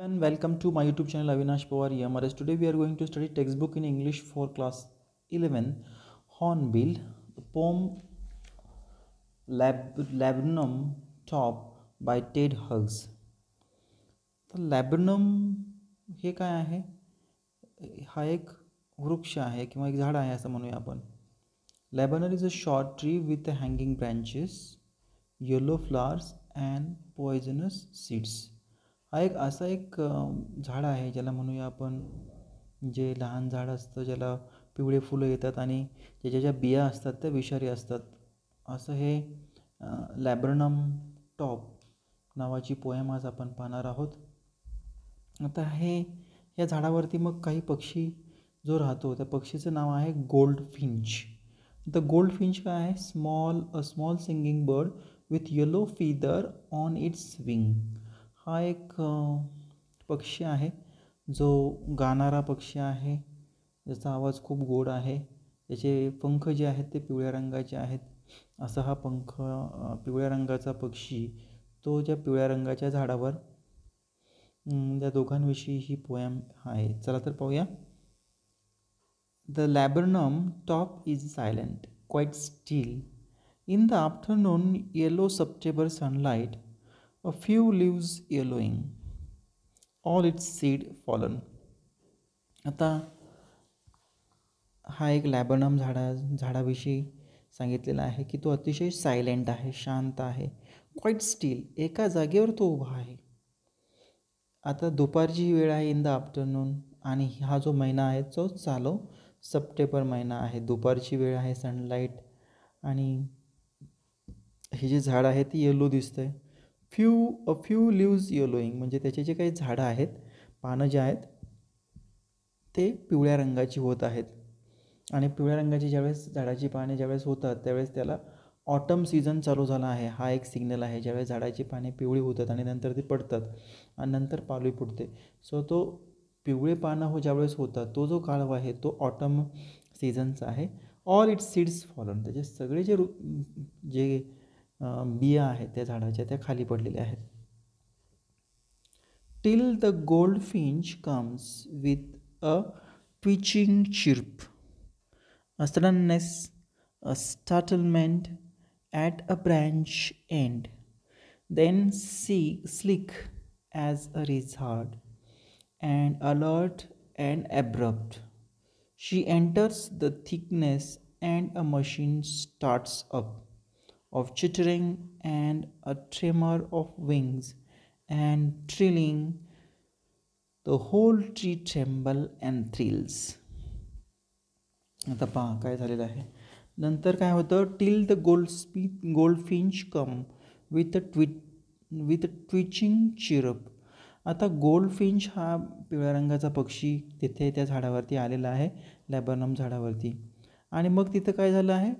And welcome to my YouTube channel Avinash Pawar EMRS. Today we are going to study textbook in English for class 11 Hornbill, the poem Laburnum Top by Ted Hughes. तर लॅबनम हे काय आहे? हा एक वृक्ष आहे किंवा एक झाड आहे असं म्हणूया आपण. Laburnum is a short tree with hanging branches, yellow flowers and poisonous seeds. हा एक असा एक झाड आहे ज्याला म्हणूया आपण, जे लहान झाड असतं ज्याला पिवळे फुलं येतात आणि त्याच्या ज्या बिया असतात त्या विषारी असतात. असं हे लॅबर्नम टॉप नावाची पोएम आज आपण पाहणार आहोत. आता या झाडावरती मग काही पक्षी जो राहतो त्या पक्षीचं नाव आहे gold Finch. The gold Finch काय आहे? A small singing bird with yellow feather on it's wing. हा एक पक्षी आहे जो गाणारा पक्षी आहे, ज्याचा आवाज खूप गोड आहे. त्याचे पंख जे आहेत ते पिवळ्या रंगाचे आहेत. असा हा पिवळ्या रंगाचा पक्षी तो ज्या पिवळ्या रंगाच्या झाडावर, त्या दोघांविषयी ही पोएम आहे. चला तर पाहूया. The laburnum top is silent, quite still. In the afternoon, yellow September sunlight, a few leaves yellowing, all its seed fallen. आता हा एक लॅबर्नम झाडाविषयी सांगितलेला आहे की तो अतिशय सायलेंट आहे, शांत आहे. क्वाईट स्टील, एका जागेवर तो उभा आहे. आता दुपारची वेळ आहे, इन द आफ्टरनून, आणि हा जो महिना आहे तो चालू सप्टेंबर महिना आहे. दुपारची वेळ आहे, सनलाईट, आणि हे जे झाड आहे ते येलो दिसतं आहे. अ फ्यू लिव्ज येलोईंग, म्हणजे त्याचे जे काही झाडं आहेत, पानं जे आहेत ते पिवळ्या रंगाची होत आहेत. आणि पिवळ्या रंगाची ज्यावेळेस झाडाची पाने ज्यावेळेस होतात त्यावेळेस त्याला ऑटम सीझन चालू झाला आहे, हा एक सिग्नल आहे. ज्यावेळेस झाडाची पाने पिवळी होतात आणि नंतर ती पडतात आणि नंतर पालवी फुटते. सो तो पिवळे पानं ज्यावेळेस होतात तो जो काळ आहे तो ऑटम सीझनचा आहे. ऑल इट्स सीड्स फॉलन, त्याचे सगळे जे बिया आहेत त्या झाडाच्या त्या खाली पडलेल्या आहेत. Till the gold Finch comes with a twitching chirp, a suddenness, a startlement at a branch end, then sleek as a lizard, and alert and abrupt. She enters the thickness, and a machine starts up, of chittering and a tremor of wings, and trilling, the whole tree tremble and thrills. आता पहा काय झालेलं आहे. नंतर काय होतं? Till the gold Finch come with a twitching chirp. आता gold Finch हा पिवळ्या रंगाचा पक्षी तिथे त्या झाडावरती आलेला आहे, लॅबर्नम झाडावरती. आणि मग तिथं काय झालं आहे?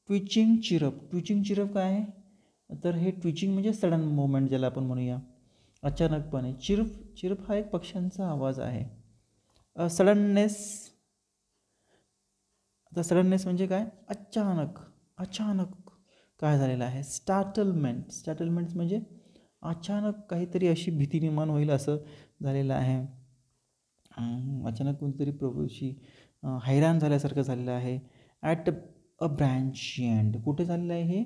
ट्विचिंग चिरप काय आहे? तर हे ट्विचिंग म्हणजे सडन मुवमेंट ज्याला आपण म्हणूया, अचानकपणे. चिरप हा एक पक्ष्यांचा आवाज आहे. सडननेस, आता सडननेस म्हणजे काय? अचानक काय झालेलं आहे? स्टार्टलमेंट म्हणजे अचानक काहीतरी अशी भीती निर्माण होईल असं झालेलं आहे. अचानक कोणतरी प्रभूशी हैराण झाल्यासारखं झालेलं आहे. ॲट अ ब्रँच एंड, कुठे झालेलं आहे हे?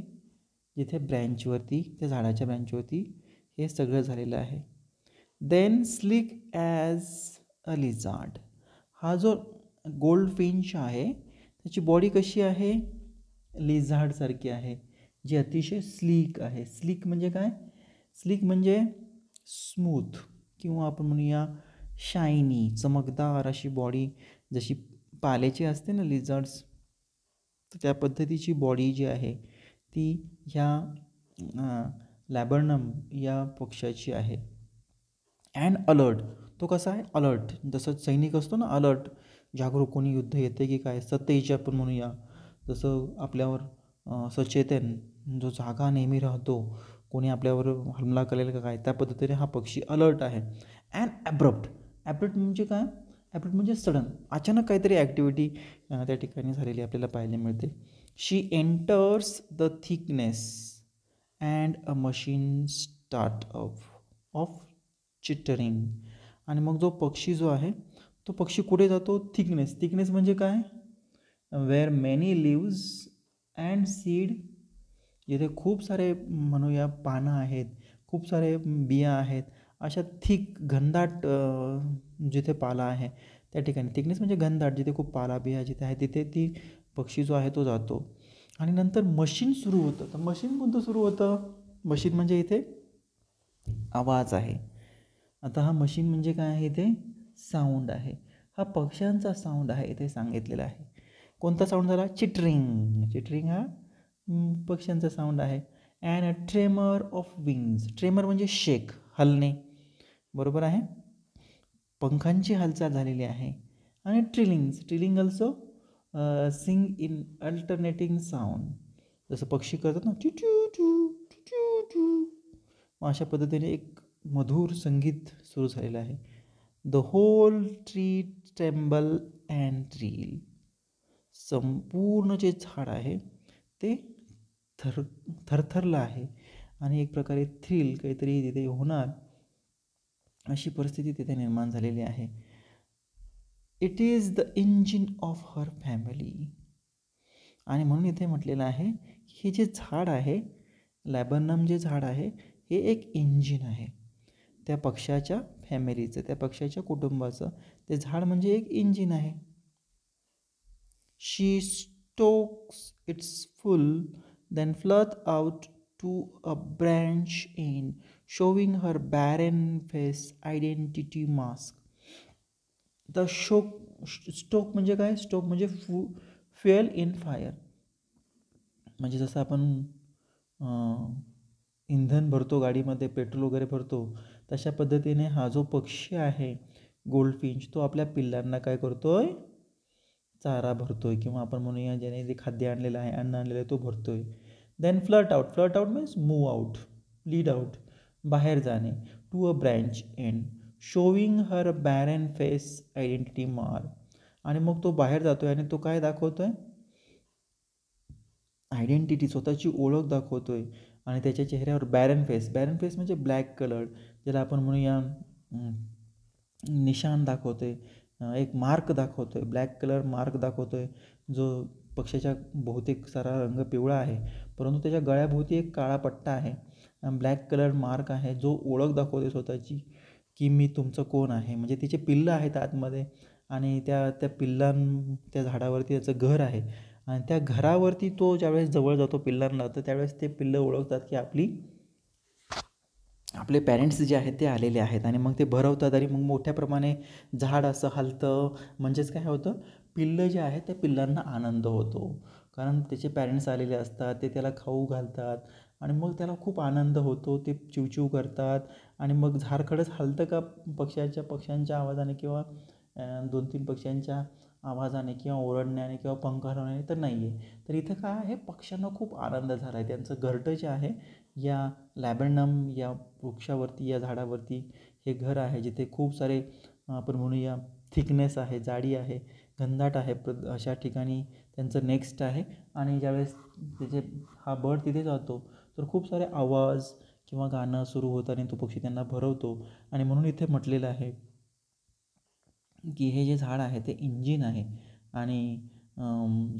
जिथे ब्रँचवरती, त्या झाडाच्या ब्रँचवरती हे सगळं झालेलं आहे. Then slick as a lizard, हा जो गोल्ड फिंच आहे त्याची बॉडी कशी आहे? लिझार्डसारखी आहे, जी अतिशय स्लीक आहे. स्लीक म्हणजे काय? स्लीक म्हणजे स्मूथ, किंवा आपण म्हणूया शायनी, चमकदार अशी बॉडी. जशी पाल्याची असते ना लिझार्ड्स, तर त्या पद्धतीची बॉडी जी आहे ती ह्या लॅबर्नम या पक्षाची आहे. अँड अलर्ट, तो कसा आहे? अलर्ट, जसं सैनिक असतो ना अलर्ट, जागरूक, कोणी युद्ध येते की काय, सतेज आपण म्हणूया. जसं आपल्यावर सचेतन, जो जागा नेहमी राहतो, कोणी आपल्यावर हमला करेल का काय, त्या पद्धतीने हा पक्षी अलर्ट आहे. अँड ॲब्रप्ट म्हणजे काय? ॲब्रप्ट म्हणजे सडन, अचानक काहीतरी ॲक्टिव्हिटी त्या ठिकाणी झालेली आपल्याला पाहायला मिळते. She enters the thickness and a machine start of chittering. आणि मग जो पक्षी जो आहे तो पक्षी कुठे जातो? थिकनेस. थिकनेस म्हणजे काय? Where many leaves and seed, जिथे खूप सारे म्हणूया पानं आहेत, खूप सारे बिया आहेत, अशा थिक घनदाट जिथे पाला आहे त्या ठिकाणी. थिकनेस म्हणजे घनदाट, जिथे खूप पाला बिया जिथे आहे तिथे ती पक्षी जो आहे तो जातो. आणि नंतर मशीन सुरू होतं. तर मशीन कोणतं सुरू होतं? मशीन म्हणजे इथे आवाज आहे. आता हा मशीन म्हणजे काय आहे? इथे साऊंड आहे. हा पक्ष्यांचा साऊंड आहे इथे सांगितलेला आहे. कोणता साऊंड झाला? चिटरिंग. चिटरिंग हा पक्ष्यांचा साऊंड आहे. And a tremor of wings. Tremor म्हणजे शेक, हलणे, बरोबर आहे. पंखांची हालचाल झालेली आहे. आणि trillings. Trilling also sing in alternating sound. जसं पक्षी करतात ना, टू टू टू टू टू, मग अशा पद्धतीने एक मधुर संगीत सुरू झालेलं आहे. The whole tree tremble and trill. संपूर्ण जे झाड आहे ते थरथरलं आहे आणि एक प्रकारे थ्रिल काहीतरी तिथे होणार अशी परिस्थिती तिथे निर्माण झालेली आहे. It is the engine of her family. आणि म्हणून इथे म्हटलेलं आहे की हे जे झाड आहे, लॅबनम जे झाड आहे, हे एक इंजिन आहे त्या पक्षाच्या फॅमिलीचं, त्या पक्षाच्या कुटुंबाचं. ते झाड म्हणजे एक इंजिन आहे. She stokes its full, then flirts out to a branch end, showing her barren face identity mask. The stoke म्हणजे काय? स्टोक म्हणजे फ्युएल इन फायर. म्हणजे जसं आपण इंधन भरतो गाडीमध्ये, पेट्रोल वगैरे भरतो, तशा पद्धतीने हा जो पक्षी आहे गोल्डफिंच, तो आपल्या पिल्लांना काय करतोय? चारा भरतोय, किंवा आपण म्हणूया ज्याने जे खाद्य आणलेलं आहे, अन्न आणलेलं आहे, तो भरतोय. Then flirt out. Flirt out means move out, lead out, बाहेर जाणे. To a branch end, showing her barren face identity mark. आणि मग तो बाहेर जातोय आणि तो काय दाखवतोय? आयडेंटिटी, स्वतःची ओळख दाखवतोय. आणि त्याच्या चेहऱ्यावर बॅरन फेस. बॅरन फेस म्हणजे ब्लॅक कलर, ज्याला आपण म्हणूया निशाण दाखवतोय, एक मार्क दाखवतोय, ब्लॅक कलर मार्क दाखवतोय, जो पक्षाच्या बहुतेक सारा रंग पिवळा आहे, परंतु त्याच्या गळ्याभोवती एक काळा पट्टा आहे, ब्लॅक कलर मार्क आहे, जो ओळख दाखवते स्वतःची की मी तुमचं कोण आहे. म्हणजे तिचे पिल्लं आहेत आतमध्ये, आणि त्या त्या झाडावरती त्याचं घर आहे, आणि त्या घरावरती तो ज्यावेळेस जवळ जातो पिल्लांना, तर त्यावेळेस ते पिल्लं ओळखतात की आपले पॅरेंट्स जे आहेत ते आलेले आहेत. आणि मग ते भरवतात, आणि मग मोठ्या प्रमाणे झाड असं हलतं. म्हणजेच काय होतं? पिल्लं जे आहेत त्या पिल्लांना आनंद होतो, कारण त्याचे पॅरेंट्स आलेले असतात, ते त्याला खाऊ घालतात, आणि मग त्याला खूप आनंद होतो. ते चिवचिव करतात, आणि मग झाड खरंच हलतं का पक्ष्यांच्या आवाजाने, किंवा 2-3 पक्ष्यांच्या आवाजाने, किंवा ओरडण्याने, किंवा पंख हलवण्याने? तर नाही आहे. तर इथं काय आहे? पक्ष्यांना खूप आनंद झाला आहे. त्यांचं घरटं जे आहे या लॅबॅनम या वृक्षावरती, या झाडावरती हे घर आहे, जिथे खूप सारे आपण म्हणूया थिकनेस आहे, जाडी आहे, घनदाट आहे, अशा ठिकाणी त्यांचं नेक्स्ट आहे. आणि ज्यावेळेस हा बर्ड तिथे जातो, तर खूप सारे आवाज किंवा गाणं सुरू होतं, आणि तो पक्षी त्यांना भरवतो. आणि म्हणून इथे म्हटलेलं आहे की हे जे झाड आहे ते इंजिन आहे. आणि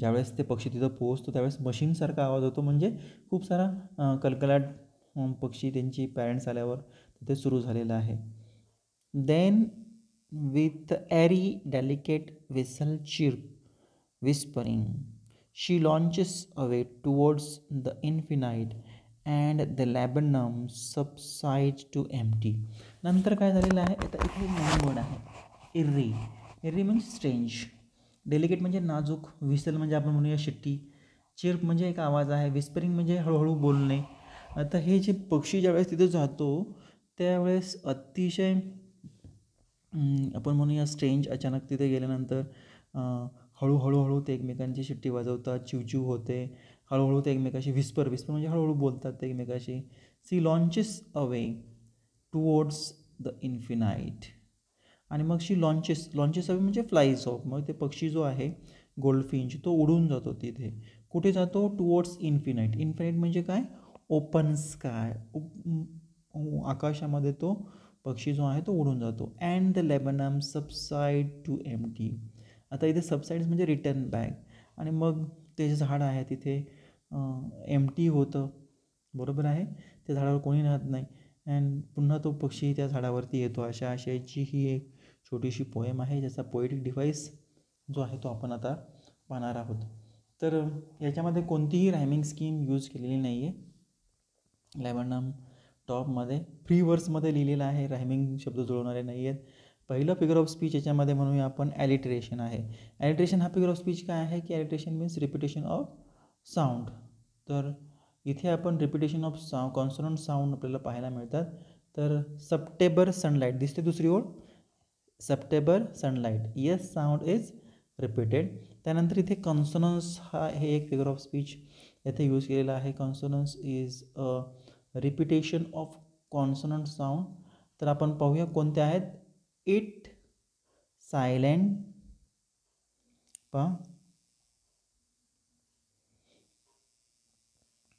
ज्यावेळेस ते पक्षी तिथं पोहोचतो, त्यावेळेस मशीनसारखा आवाज होतो, म्हणजे खूप सारा कलकलाट पक्षी त्यांची पॅरेंट्स आल्यावर तिथे सुरू झालेला आहे. Then with airy delicate whistle chirp whispering, she launches away towards the infinite, and the laburnum subsides to empty. नंतर काय झालेलं आहे? आता इथे नवीन वर्ड आहे, इर्री. इर्री म्हणजे स्ट्रेंज, डेलिकेट म्हणजे नाजूक, विसल म्हणजे आपण म्हणूया शिट्टी, चिर्प म्हणजे एक आवाज आहे, विस्परिंग म्हणजे हळूहळू बोलणे. आता हे जे पक्षी ज्यावेळेस तिथे जातो, त्यावेळेस अतिशय आपण म्हणूया स्ट्रेंज, अचानक तिथे गेल्यानंतर हळूहळू ते एकमेकांची शिट्टी वाजवतात, चिवचिव होते, हळूहळू ते एकमेकाशी विस्पर म्हणजे हळूहळू बोलतात ते एकमेकाशी. She launches away towards the infinite. आणि मग शी लॉन्चेस अवे म्हणजे फ्लाईज ऑफ. मग ते पक्षी जो आहे गोल्डफिंच, तो उडून जातो. तिथे कुठे जातो? Towards infinite. इन्फिनाईट म्हणजे काय? ओपन स्काय, आकाशामध्ये तो पक्षी जो आहे तो उडून जातो. And the laburnum subside to empty. आता इथे सबसाईड्स म्हणजे रिटर्न बॅक, आणि मग ते जे झाड आहे तिथे एम्प्टी होतं, बरोबर आहे, त्या झाडावर कोणी राहत नाही, अँड पुन्हा तो पक्षी त्या झाडावरती येतो. अशा आशयाची ही एक छोटीशी पोएम आहे, ज्याचा पोएटिक डिव्हाइस जो आहे तो आपण आता पाहणार आहोत. तर याच्यामध्ये कोणतीही रायमिंग स्कीम यूज केलेली नाही आहे. लेबनम टॉपमध्ये फ्री वर्समध्ये लिहिलेलं आहे, रायमिंग शब्द जुळवणारे नाही आहेत. पहिलं फिगर ऑफ स्पीच याच्यामध्ये म्हणूया आपण ॲलिट्रेशन आहे. ॲलिट्रेशन हा फिगर ऑफ स्पीच काय आहे की ॲलिट्रेशन मीन्स रिपिटेशन ऑफ साऊंड. तर इथे आपण रिपिटेशन ऑफ कॉन्सोनंट साऊंड आपल्याला पाहायला मिळतात. तर सप्टेंबर सनलाईट दिसते दुसरी ओळ, September sunlight, S sound is repeated. त्यानंतर इथे कॉन्सोनन्स हा हे एक फिगर ऑफ स्पीच येथे यूज केलेला आहे. Consonance is a repetition of consonant sound. तर आपण पाहूया कोणते आहेत. इट, सायलेंट, पहा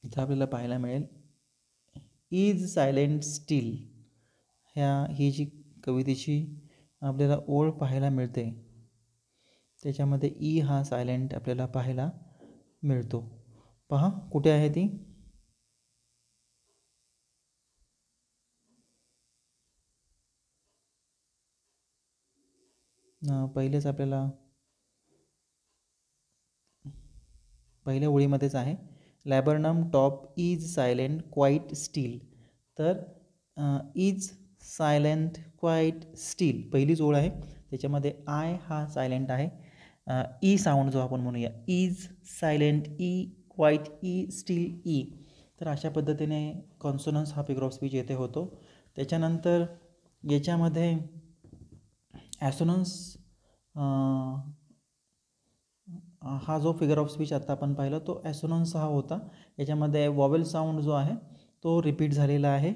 इथं आपल्याला पाहायला मिळेल इज सायलेंट स्टील. ही जी कवितेची आपल्याला ओळ पाहायला मिळते त्याच्यामध्ये ई हा सायलेंट आपल्याला पाहायला मिळतो. पहा कुठे आहे ती. पहिलेच आपल्याला पहिल्या ओळीमध्येच आहे. Laburnum top is silent quiet still. तर इज सायलेंट क्वाईट स्टील पहिलीच ओळ आहे, त्याच्यामध्ये आय हा सायलेंट आहे. ई साऊंड जो आपण म्हणूया, is silent E quiet E still E. तर अशा पद्धतीने कॉन्सोनन्स हा फिगर ऑफ स्पीच येथे होतो. त्याच्यानंतर याच्यामध्ये ॲसोनन्स हा जो फिगर ऑफ स्पीच आता आपण पाहिला तो ॲसोनन्स हा होता. याच्यामध्ये वॉवेल साऊंड जो आहे तो रिपीट झालेला आहे.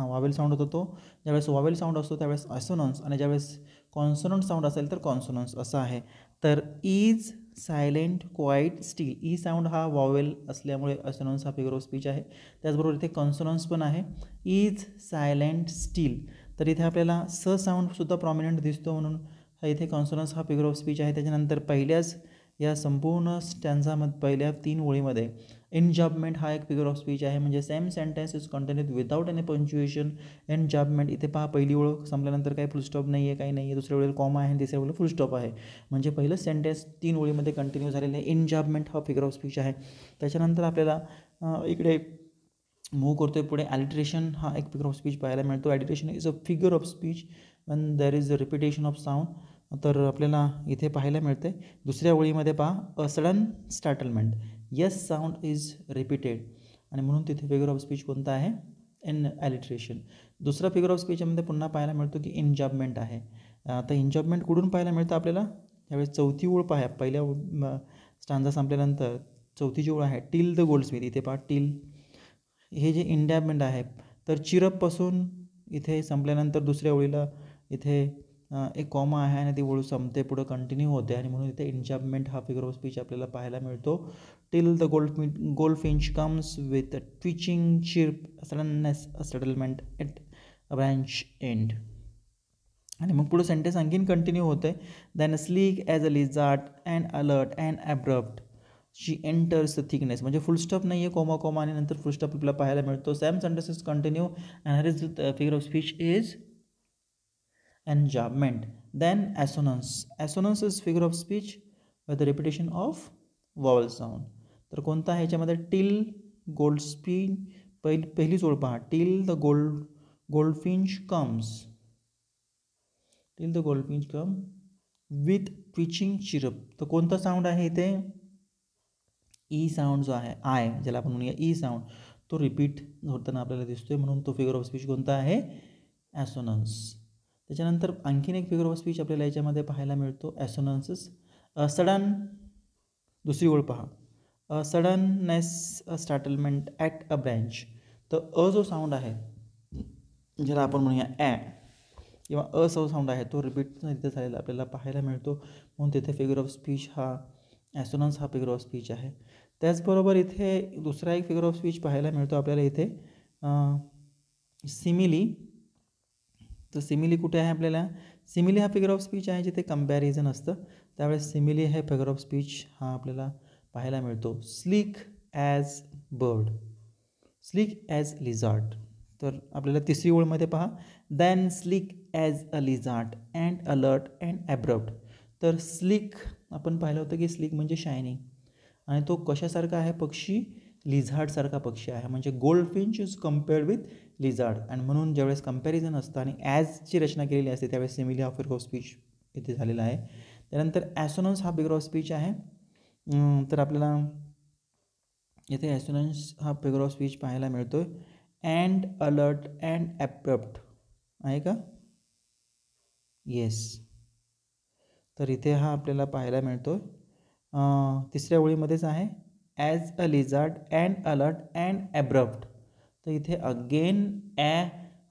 वॉवेल साऊंड होतो तो, ज्यावेळेस वॉवेल साऊंड असतो त्यावेळेस ॲसोनन्स, आणि ज्यावेळेस कॉन्सोनंट साऊंड असेल तर कॉन्सोनन्स असं आहे. तर is silent quiet still, E sound हा वॉवेल असल्यामुळे ॲसोनन्स हा फिगर ऑफ स्पीच आहे. त्याचबरोबर इथे कॉन्सोनन्स पण आहे, इज सायलेंट स्टील. तर इथे आपल्याला स साऊंडसुद्धा प्रॉमिनंट दिसतो, म्हणून हा इथे कॉन्सोनन्स हा फिगर ऑफ स्पीच आहे. त्याच्यानंतर पहिल्याच या संपूर्ण स्टॅन्झामध्ये पहिल्या 3 ओळीमध्ये एनजॉबमेंट हा एक फिगर ऑफ स्पीच आहे, म्हणजे same sentence is continued without any punctuation. Enjambment इथे पहा पहिली ओळ संपल्यानंतर काही फुलस्टॉप नाही आहे, काही नाही आहे, दुसऱ्या वेळेला कॉमा आहे, तिसऱ्या वेळेला फुलस्टॉप आहे, म्हणजे पहिलं सेंटेन्स 3 ओळीमध्ये कंटिन्यू झालेलं आहे. एनजॉबमेंट हा फिगर ऑफ स्पीच आहे. त्याच्यानंतर आपल्याला इकडे मूव्ह करतोय पुढे. ॲलिट्रेशन हा एक फिगर ऑफ स्पीच पाहायला मिळतो. Alliteration is a figure of speech when there is a repetition of sound. तर आपल्याला इथे पाहायला मिळते दुसऱ्या ओळीमध्ये पहा, a sudden startlement, yes sound is repeated, आणि म्हणून तिथे फिगर ऑफ स्पीच कोणता आहे, इन ॲलिट्रेशन. दुसरा फिगर ऑफ स्पीचमध्ये पुन्हा पाहायला मिळतो की इनजॉबमेंट आहे. आता इनजॉबमेंट कुठून पाहायला मिळतं आपल्याला, त्यावेळेस चौथी ओळ पहा, पहिल्या स्टांजा संपल्यानंतर चौथीची ओळ आहे, टिल द गोल्डस्मिथ. इथे पहा टिल हे जे इनजॉबमेंट आहे. तर चिरपपासून इथे संपल्यानंतर दुसऱ्या ओळीला इथे एक कॉमा आहे आणि ती ओळ संपते, पुढं कंटिन्यू होते, आणि म्हणून इथे इनजॉबमेंट हा फिगर ऑफ स्पीच आपल्याला पाहायला मिळतो. Till the goldfinch comes with a twitching chirp, suddenness, a settlement at a branch end. आणि मग पुढं सेंटेन्स आणखीन कंटिन्यू होते. Then sleek as a lizard and alert and abrupt she enters the thickness, म्हणजे full stop नाही आहे, comma आणि नंतर फुलस्टॉप आपल्याला पाहायला मिळतो. Same sentences continue and her is the figure of speech is enjambment. Then assonance. Assonance is figure of speech with the repetition of vowel sound. तर कोणता आहे याच्यामध्ये, टिल गोल्डस्पिन पहिलीच ओळ पहा, till the goldfinch comes, till the goldfinch come with twitching chirp. तर कोणता sound आहे इथे, ई साऊंड जो आहे, आय ज्याला आपण म्हणूया ई साऊंड, तो रिपीट होताना आपल्याला दिसतोय, म्हणून तो फिगर ऑफ स्पीच कोणता आहे, ॲसोनन्स. त्याच्यानंतर आणखीन एक फिगर ऑफ स्पीच आपल्याला याच्यामध्ये पाहायला मिळतो, ॲसोनन्सेस. सडन, दुसरी ओळ पहा, a suddenness, a startlement at a branch. तर अ जो साऊंड आहे ज्याला आपण म्हणूया ॲ किंवा अ साऊंड आहे, तो रिपीट तिथे झालेला आपल्याला पाहायला मिळतो, म्हणून तिथे फिगर ऑफ स्पीच हा ॲसोनन्स हा फिगर ऑफ स्पीच आहे. त्याचबरोबर इथे दुसरा एक फिगर ऑफ स्पीच पाहायला मिळतो आपल्याला इथे, सिमिली. तर सिमिली कुठे आहे आपल्याला? सिमिली हा फिगर ऑफ स्पीच आहे जिथे कंपॅरिझन असतं, त्यावेळेस सिमिली हे फिगर ऑफ स्पीच हा आपल्याला पाहायला मिळतो. Sleek as bird, sleek as lizard. तर आपल्याला तिसरी ओळमध्ये पहा, then sleek as a lizard and alert and abrupt. तर स्लीक आपण पाहिलं होतं की स्लीक म्हणजे शायनिंग, आणि तो कशासारखा आहे पक्षी? लिझार्डसारखा पक्षी आहे. म्हणजे gold Finch is compared with lizard, आणि म्हणून ज्यावेळेस कंपॅरिझन असतं आणि ॲजची रचना केलेली असते त्यावेळेस सिमिली हा फिगर ऑफ स्पीच इथे झालेला आहे. त्यानंतर ॲसोनन्स हा फिगर ऑफ स्पीच आहे. तर आपल्याला इथे ॲसोनन्स हा फिगर ऑफ स्पीच पाहायला मिळतो. अँड अलर्ट अँड ॲब्रप्ट आहे का? येस. तर इथे हा आपल्याला पाहायला मिळतो. तिसऱ्या ओळीमध्येच आहे, as a lizard and alert and abrupt. तर इथे अगेन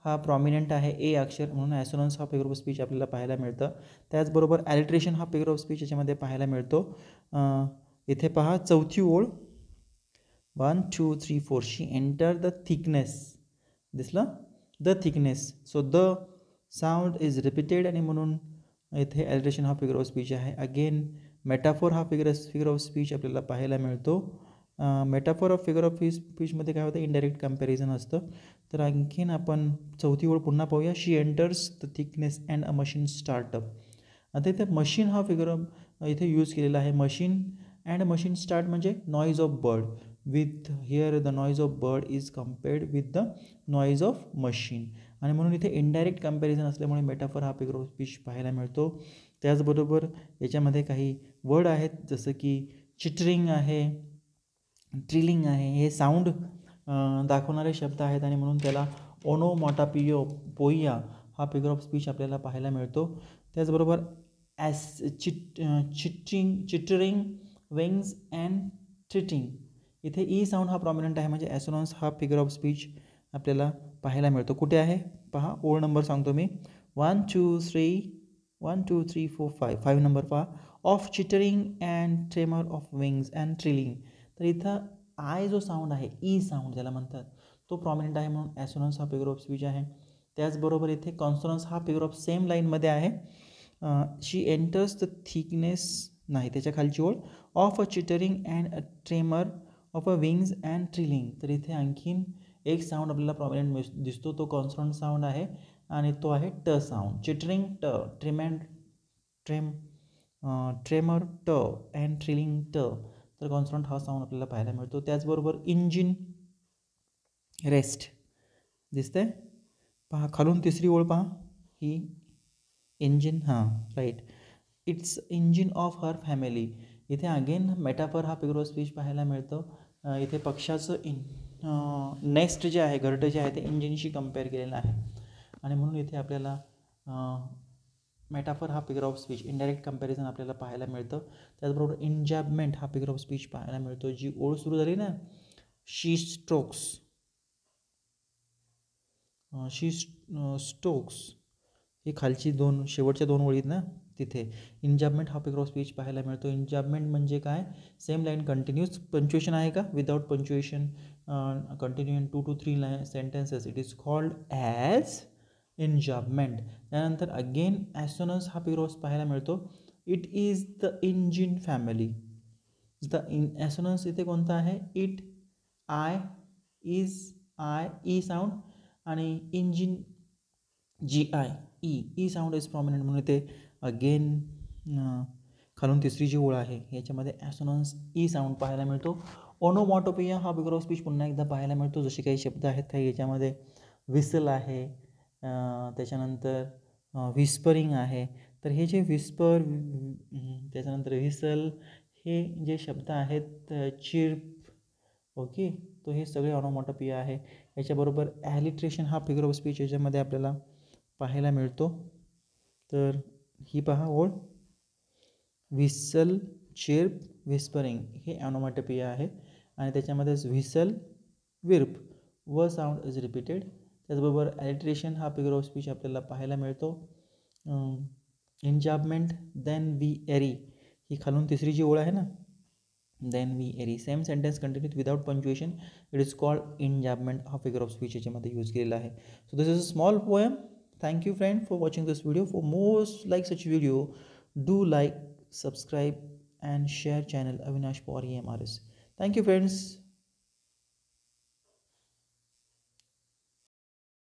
हा प्रॉमिनंट आहे, ए अक्षर, म्हणून ॲसोनन्स हा फिगर ऑफ स्पीच आपल्याला पाहायला मिळतं. त्याचबरोबर ॲलिट्रेशन हा फिगर ऑफ स्पीच याच्यामध्ये पाहायला मिळतो. इथे पहा चौथी ओळ, 1 2 3 4, शी एंटर द थिकनेस. दिसलं? The thickness. So the sound is repeated, आणि म्हणून इथे ॲलिट्रेशन हा फिगर ऑफ स्पीच आहे. अगेन मेटाफोर हा फिगर ऑफ स्पीच आपल्याला पाहायला मिळतो. मेटाफोर ऑफ फिगर ऑफ स्पीचमध्ये काय होतं? इनडायरेक्ट कम्पॅरिझन असतं. तर आणखीन आपण चौथी ओळ पुन्हा पाहूया. She enters the thickness and a machine startup. आता इथे मशीन हा फिगर ऑफ इथे यूज केलेला आहे. मशीन अँड मशीन स्टार्ट म्हणजे noise of bird, with here the noise of bird is compared with the noise of machine, आणि म्हणून इथे इनडायरेक्ट कम्पॅरिझन असल्यामुळे मेटाफर हा फिगर ऑफ स्पीच पाहायला मिळतो. त्याचबरोबर याच्यामध्ये काही वर्ड आहेत, जसं की चिटरिंग आहे, ट्रिलिंग आहे. हे साऊंड दाखवणारे शब्द आहेत, आणि म्हणून त्याला ओनोमॉटोपोइया हा फिगर ऑफ स्पीच आपल्याला पाहायला मिळतो. त्याचबरोबर चिटरिंग, विंग्स अँड ट्रिटिंग. इथे ई साऊंड हा प्रॉमिनंट आहे, म्हणजे ॲसोनन्स हा फिगर ऑफ स्पीच आपल्याला पाहायला मिळतो. कुठे आहे पहा, ओळ नंबर सांगतो मी, 1 2 3 4 5 नंबर पहा, of chittering and tremor of wings and trilling. तर इथं आय जो साऊंड आहे, ई साऊंड ज्याला म्हणतात, तो प्रॉमिनंट आहे, म्हणून ॲसोनन्स हा फिगर ऑफ स्पीच आहे. त्याचबरोबर इथे कॉन्सोनन्स हा फिगर ऑफ सेम लाईनमध्ये आहे. शी एंटर्स द थिकनेस नाही, त्याच्या खालची ओळ, of a chittering and a tremor of a wings and trilling. तर इथे आणखीन एक साऊंड आपल्याला प्रॉमिनंट दिसतो, तो कॉन्सोनंट साऊंड आहे, आणि तो आहे ट साऊंड. चिटरिंग ट, ट्रेमर ट अँड ट्रिलिंग ट. तर कॉन्सोनंट हा साऊंड आपल्याला पाहायला मिळतो. त्याचबरोबर इंजिन रेस्ट दिसतंय पहा, खालून तिसरी ओळ पहा, ही इंजिन, हां right, it's engine of her family. इथे अगेन मेटाफर हा फिगर ऑफ स्पीच पाहायला मिळतो. इथे पक्षाचं नेक्स्ट जे आहे, घरटं जे आहे, ते इंजिनशी कम्पेअर केलेलं आहे, आणि म्हणून इथे आपल्याला मेटाफर हा figure of speech, indirect comparison आपल्याला पाहायला मिळतं. त्याचबरोबर इंजॅबमेंट हा फिगर ऑफ स्पीच पाहायला मिळतो. जी ओळ सुरू झाली ना, शी स्टोक्स, ही खालची शेवटच्या दोन ओळीत ना, तिथे इंजॅबमेंट हा फिगर ऑफ स्पीच पाहायला मिळतो. इंजॅबमेंट म्हणजे काय? सेम लाईन कंटिन्यूस, पंच्युएशन आहे का? Without punctuation, continue in 2 to 3 sentences, it is called as enjambment. त्यानंतर अगेन ॲसोनन्स हा फिगर ऑफ पाहायला मिळतो. It is the engine family. Assonance इथे कोणता आहे? It, I, is, I, E sound, आणि engine GI, E sound is prominent, म्हणून इथे अगेन खालून तिसरी जी ओळ आहे याच्यामध्ये ॲसोनन्स ई साऊंड पाहायला मिळतो. ओनोमॉटोपिया हा फिगर ऑफ स्पीच पुन्हा एकदा पाहायला मिळतो. जसे काही शब्द आहेत, काही याच्यामध्ये व्हिसल आहे, त्याच्यानंतर व्हिस्परिंग आहे. तर हे जे व्हिस्पर, त्याच्यानंतर व्हिसल, हे जे शब्द आहेत, चिर्प, ओके, तो हे सगळे ओनोमॉटोपिया आहे. याच्याबरोबर ॲलिट्रेशन हा फिगर ऑफ स्पीच याच्यामध्ये आपल्याला पाहायला मिळतो. तर ही पहा ओळ, व्हिसल, चिर्प, व्हिस्परिंग, हे ऑनोमॅटोपिया आहे, आणि त्याच्यामध्येच व्हिसल, विर्प, व साऊंड इज रिपीटेड. त्याचबरोबर ॲलिट्रेशन हा फिगर ऑफ स्पीच आपल्याला पाहायला मिळतो. इंजॅबमेंट, देन वी एरी, ही खालून तिसरी जी ओळ आहे ना, then we airy, same sentence continue without punctuation, it is called enjambment हा फिगर ऑफ स्पीच याच्यामध्ये यूज केलेला आहे. So this is a small poem Thank you friend for watching this video. For more like such video, do like, subscribe and share channel Avinash Pauri MRS. Thank you friends.